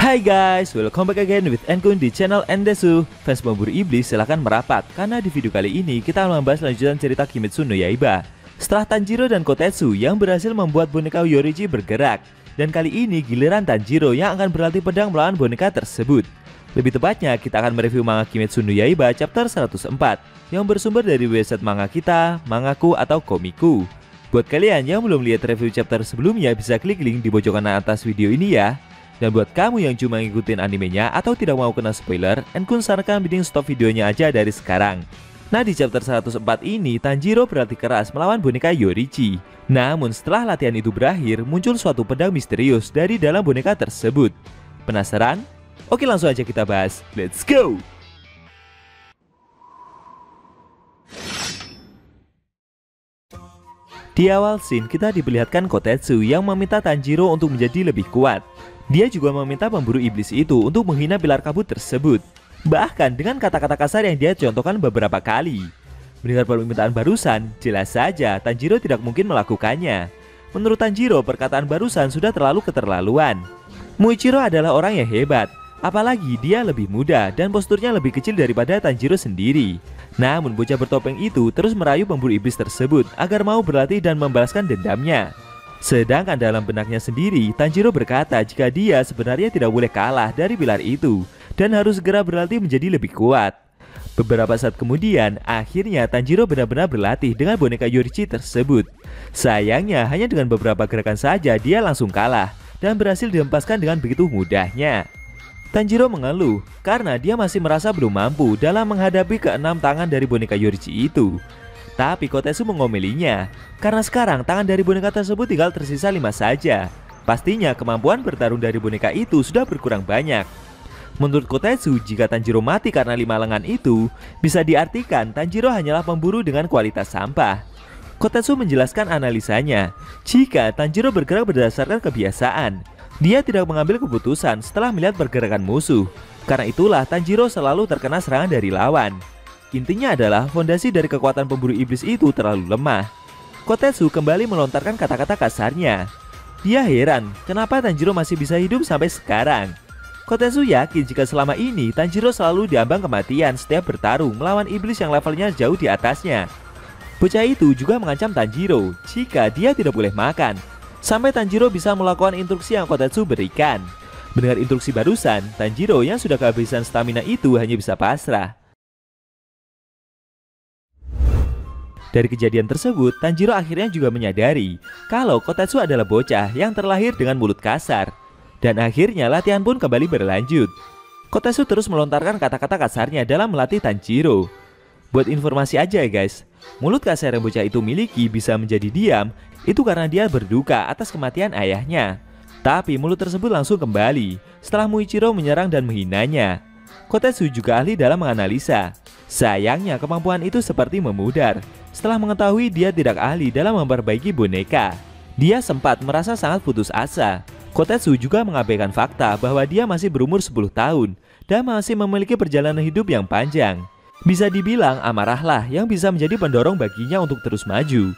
Hai guys, welcome back again with Enkun di channel Endesu. Fans pemburu iblis silahkan merapat, karena di video kali ini kita akan membahas lanjutan cerita Kimetsu no Yaiba. Setelah Tanjiro dan Kotetsu yang berhasil membuat boneka Yoruichi bergerak, dan kali ini giliran Tanjiro yang akan berlatih pedang melawan boneka tersebut. Lebih tepatnya, kita akan mereview manga Kimetsu no Yaiba chapter 104 yang bersumber dari website manga kita, Mangaku atau Komiku. Buat kalian yang belum lihat review chapter sebelumnya, bisa klik link di pojok kanan atas video ini ya. Dan buat kamu yang cuma ngikutin animenya atau tidak mau kena spoiler, Enkun sarankan mending stop videonya aja dari sekarang. Nah, di chapter 104 ini, Tanjiro berlatih keras melawan boneka Yoruichi. Namun setelah latihan itu berakhir, muncul suatu pedang misterius dari dalam boneka tersebut. Penasaran? Oke, langsung aja kita bahas. Let's go! Di awal scene, kita diperlihatkan Kotetsu yang meminta Tanjiro untuk menjadi lebih kuat. Dia juga meminta pemburu iblis itu untuk menghina pilar kabut tersebut. Bahkan dengan kata-kata kasar yang dia contohkan beberapa kali. Mendengar permintaan barusan, jelas saja Tanjiro tidak mungkin melakukannya. Menurut Tanjiro, perkataan barusan sudah terlalu keterlaluan. Muichiro adalah orang yang hebat, apalagi dia lebih muda dan posturnya lebih kecil daripada Tanjiro sendiri. Namun bocah bertopeng itu terus merayu pemburu iblis tersebut agar mau berlatih dan membalaskan dendamnya. Sedangkan dalam benaknya sendiri, Tanjiro berkata jika dia sebenarnya tidak boleh kalah dari pilar itu dan harus segera berlatih menjadi lebih kuat. Beberapa saat kemudian, akhirnya Tanjiro benar-benar berlatih dengan boneka Yoruichi tersebut. Sayangnya hanya dengan beberapa gerakan saja dia langsung kalah dan berhasil dihempaskan dengan begitu mudahnya. Tanjiro mengeluh karena dia masih merasa belum mampu dalam menghadapi keenam tangan dari boneka Yoruichi itu. Tapi Kotetsu mengomelinya, karena sekarang tangan dari boneka tersebut tinggal tersisa 5 saja. Pastinya kemampuan bertarung dari boneka itu sudah berkurang banyak. Menurut Kotetsu, jika Tanjiro mati karena 5 lengan itu, bisa diartikan Tanjiro hanyalah pemburu dengan kualitas sampah. Kotetsu menjelaskan analisanya, jika Tanjiro bergerak berdasarkan kebiasaan, dia tidak mengambil keputusan setelah melihat pergerakan musuh. Karena itulah Tanjiro selalu terkena serangan dari lawan. Intinya adalah fondasi dari kekuatan pemburu iblis itu terlalu lemah. Kotetsu kembali melontarkan kata-kata kasarnya. Dia heran kenapa Tanjiro masih bisa hidup sampai sekarang. Kotetsu yakin jika selama ini Tanjiro selalu diambang kematian setiap bertarung melawan iblis yang levelnya jauh di atasnya. Bocah itu juga mengancam Tanjiro jika dia tidak boleh makan, sampai Tanjiro bisa melakukan instruksi yang Kotetsu berikan. Mendengar instruksi barusan, Tanjiro yang sudah kehabisan stamina itu hanya bisa pasrah. Dari kejadian tersebut, Tanjiro akhirnya juga menyadari kalau Kotetsu adalah bocah yang terlahir dengan mulut kasar. Dan akhirnya latihan pun kembali berlanjut. Kotetsu terus melontarkan kata-kata kasarnya dalam melatih Tanjiro. Buat informasi aja ya guys, mulut kasar yang bocah itu miliki bisa menjadi diam, itu karena dia berduka atas kematian ayahnya. Tapi mulut tersebut langsung kembali setelah Muichiro menyerang dan menghinanya. Kotetsu juga ahli dalam menganalisa. Sayangnya kemampuan itu seperti memudar. Setelah mengetahui dia tidak ahli dalam memperbaiki boneka, dia sempat merasa sangat putus asa. Kotetsu juga mengabaikan fakta bahwa dia masih berumur 10 tahun dan masih memiliki perjalanan hidup yang panjang. Bisa dibilang amarahlah yang bisa menjadi pendorong baginya untuk terus maju.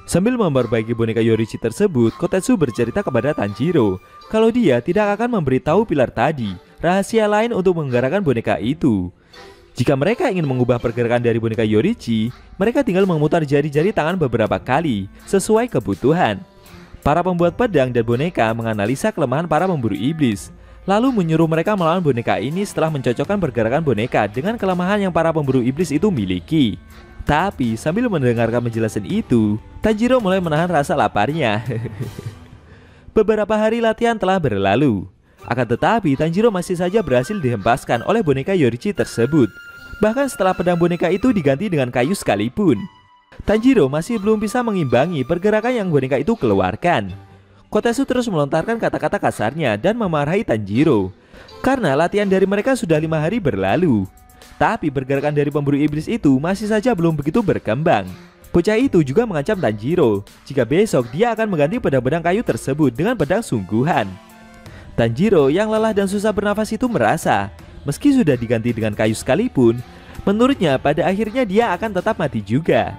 Sambil memperbaiki boneka Yoruichi tersebut, Kotetsu bercerita kepada Tanjiro kalau dia tidak akan memberitahu pilar tadi rahasia lain untuk menggerakkan boneka itu. Jika mereka ingin mengubah pergerakan dari boneka Yoruichi, mereka tinggal memutar jari-jari tangan beberapa kali sesuai kebutuhan. Para pembuat pedang dan boneka menganalisa kelemahan para pemburu iblis, lalu menyuruh mereka melawan boneka ini setelah mencocokkan pergerakan boneka dengan kelemahan yang para pemburu iblis itu miliki. Tapi sambil mendengarkan penjelasan itu, Tanjiro mulai menahan rasa laparnya. Beberapa hari latihan telah berlalu. Akan tetapi Tanjiro masih saja berhasil dihempaskan oleh boneka Yoruichi tersebut. Bahkan setelah pedang boneka itu diganti dengan kayu sekalipun, Tanjiro masih belum bisa mengimbangi pergerakan yang boneka itu keluarkan. Kotetsu terus melontarkan kata-kata kasarnya dan memarahi Tanjiro karena latihan dari mereka sudah 5 hari berlalu. Tapi pergerakan dari pemburu iblis itu masih saja belum begitu berkembang. Bocah itu juga mengancam Tanjiro jika besok dia akan mengganti pedang-pedang kayu tersebut dengan pedang sungguhan. Tanjiro yang lelah dan susah bernafas itu merasa, meski sudah diganti dengan kayu sekalipun, menurutnya pada akhirnya dia akan tetap mati juga.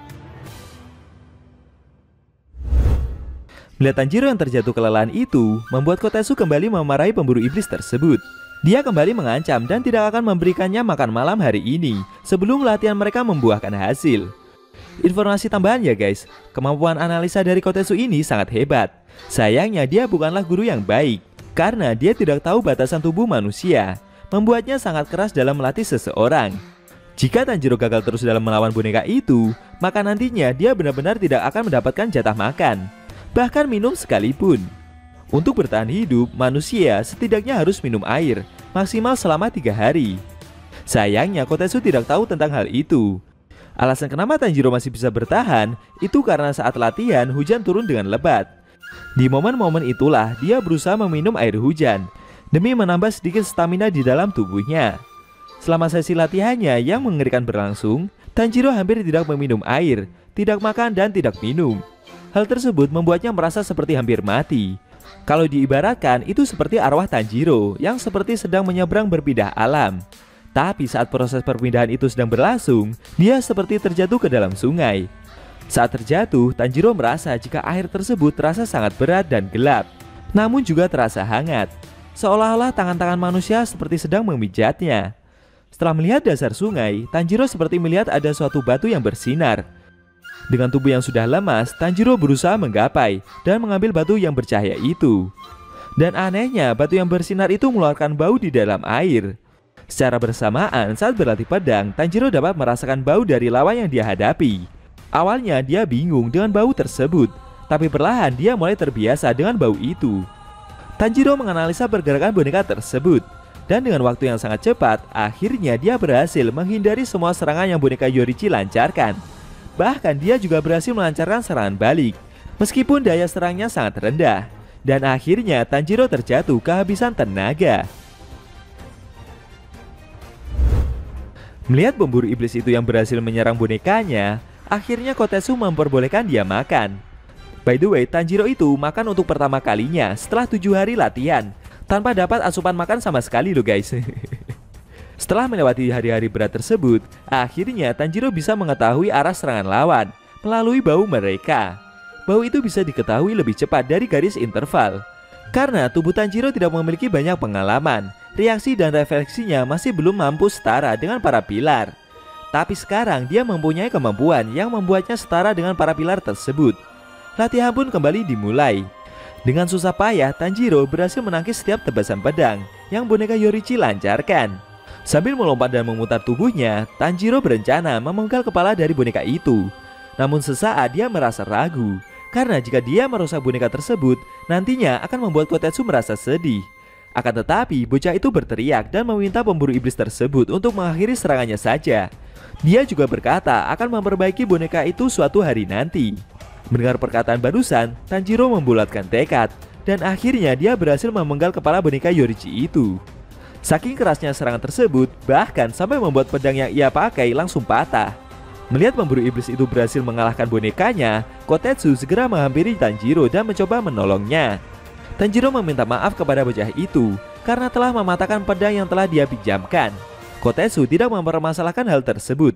Melihat Tanjiro yang terjatuh kelelahan itu, membuat Kotetsu kembali memarahi pemburu iblis tersebut. Dia kembali mengancam dan tidak akan memberikannya makan malam hari ini sebelum latihan mereka membuahkan hasil. Informasi tambahan ya guys, kemampuan analisa dari Kotetsu ini sangat hebat. Sayangnya dia bukanlah guru yang baik, karena dia tidak tahu batasan tubuh manusia, membuatnya sangat keras dalam melatih seseorang. Jika Tanjiro gagal terus dalam melawan boneka itu, maka nantinya dia benar-benar tidak akan mendapatkan jatah makan, bahkan minum sekalipun. Untuk bertahan hidup, manusia setidaknya harus minum air, maksimal selama 3 hari. Sayangnya Kotetsu tidak tahu tentang hal itu. Alasan kenapa Tanjiro masih bisa bertahan, itu karena saat latihan hujan turun dengan lebat. Di momen-momen itulah dia berusaha meminum air hujan, demi menambah sedikit stamina di dalam tubuhnya. Selama sesi latihannya yang mengerikan berlangsung, Tanjiro hampir tidak meminum air, tidak makan dan tidak minum. Hal tersebut membuatnya merasa seperti hampir mati. Kalau diibaratkan, itu seperti arwah Tanjiro yang seperti sedang menyeberang berpindah alam. Tapi saat proses perpindahan itu sedang berlangsung, dia seperti terjatuh ke dalam sungai. Saat terjatuh, Tanjiro merasa jika air tersebut terasa sangat berat dan gelap, namun juga terasa hangat, seolah-olah tangan-tangan manusia seperti sedang memijatnya. Setelah melihat dasar sungai, Tanjiro seperti melihat ada suatu batu yang bersinar. Dengan tubuh yang sudah lemas, Tanjiro berusaha menggapai dan mengambil batu yang bercahaya itu. Dan anehnya, batu yang bersinar itu mengeluarkan bau di dalam air. Secara bersamaan, saat berlatih pedang, Tanjiro dapat merasakan bau dari lawan yang dia hadapi. Awalnya dia bingung dengan bau tersebut, tapi perlahan dia mulai terbiasa dengan bau itu. Tanjiro menganalisa pergerakan boneka tersebut, dan dengan waktu yang sangat cepat, akhirnya dia berhasil menghindari semua serangan yang boneka Yoruichi lancarkan. Bahkan dia juga berhasil melancarkan serangan balik, meskipun daya serangnya sangat rendah. Dan akhirnya Tanjiro terjatuh kehabisan tenaga. Melihat pemburu iblis itu yang berhasil menyerang bonekanya, akhirnya Kotetsu memperbolehkan dia makan. By the way, Tanjiro itu makan untuk pertama kalinya setelah 7 hari latihan, tanpa dapat asupan makan sama sekali loh guys. Setelah melewati hari-hari berat tersebut, akhirnya Tanjiro bisa mengetahui arah serangan lawan melalui bau mereka. Bau itu bisa diketahui lebih cepat dari garis interval. Karena tubuh Tanjiro tidak memiliki banyak pengalaman, reaksi dan refleksinya masih belum mampu setara dengan para pilar. Tapi sekarang dia mempunyai kemampuan yang membuatnya setara dengan para pilar tersebut. Latihan pun kembali dimulai. Dengan susah payah, Tanjiro berhasil menangkis setiap tebasan pedang yang boneka Yoruichi lancarkan. Sambil melompat dan memutar tubuhnya, Tanjiro berencana memenggal kepala dari boneka itu. Namun sesaat dia merasa ragu, karena jika dia merusak boneka tersebut, nantinya akan membuat Kotetsu merasa sedih. Akan tetapi, bocah itu berteriak dan meminta pemburu iblis tersebut untuk mengakhiri serangannya saja. Dia juga berkata akan memperbaiki boneka itu suatu hari nanti. Mendengar perkataan barusan, Tanjiro membulatkan tekad, dan akhirnya dia berhasil memenggal kepala boneka Yoruichi itu. Saking kerasnya serangan tersebut, bahkan sampai membuat pedang yang ia pakai langsung patah. Melihat pemburu iblis itu berhasil mengalahkan bonekanya, Kotetsu segera menghampiri Tanjiro dan mencoba menolongnya. Tanjiro meminta maaf kepada bocah itu karena telah mematahkan pedang yang telah dia pinjamkan. Kotetsu tidak mempermasalahkan hal tersebut.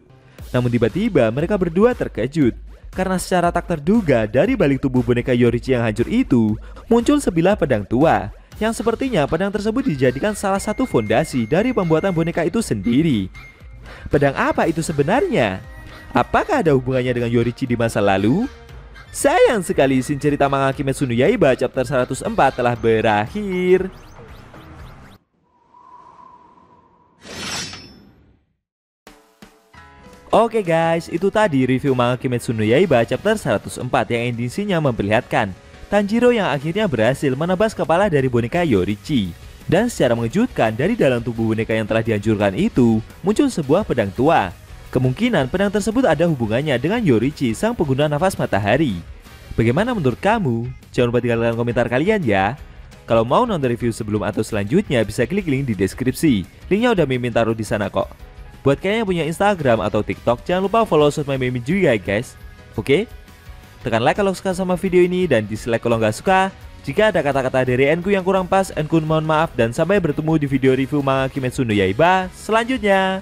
Namun tiba-tiba mereka berdua terkejut karena secara tak terduga dari balik tubuh boneka Yoruichi yang hancur itu muncul sebilah pedang tua yang sepertinya pedang tersebut dijadikan salah satu fondasi dari pembuatan boneka itu sendiri. Pedang apa itu sebenarnya? Apakah ada hubungannya dengan Yoruichi di masa lalu? Sayang sekali scene cerita manga Kimetsu no Yaiba chapter 104 telah berakhir. Oke guys, itu tadi review manga Kimetsu no Yaiba chapter 104 yang edisinya memperlihatkan Tanjiro yang akhirnya berhasil menebas kepala dari boneka Yoruichi. Dan secara mengejutkan, dari dalam tubuh boneka yang telah dihancurkan itu muncul sebuah pedang tua. Kemungkinan pedang tersebut ada hubungannya dengan Yoruichi, sang pengguna nafas matahari. Bagaimana menurut kamu? Jangan lupa tinggalkan komentar kalian ya. Kalau mau nonton review sebelum atau selanjutnya, bisa klik link di deskripsi. Linknya udah Mimin taruh di sana kok. Buat kalian yang punya Instagram atau TikTok, jangan lupa follow sosmed Mimin juga guys. Oke? Tekan like kalau suka sama video ini dan dislike kalau nggak suka. Jika ada kata-kata dari Enku yang kurang pas, Enku mohon maaf dan sampai bertemu di video review manga Kimetsu no Yaiba selanjutnya.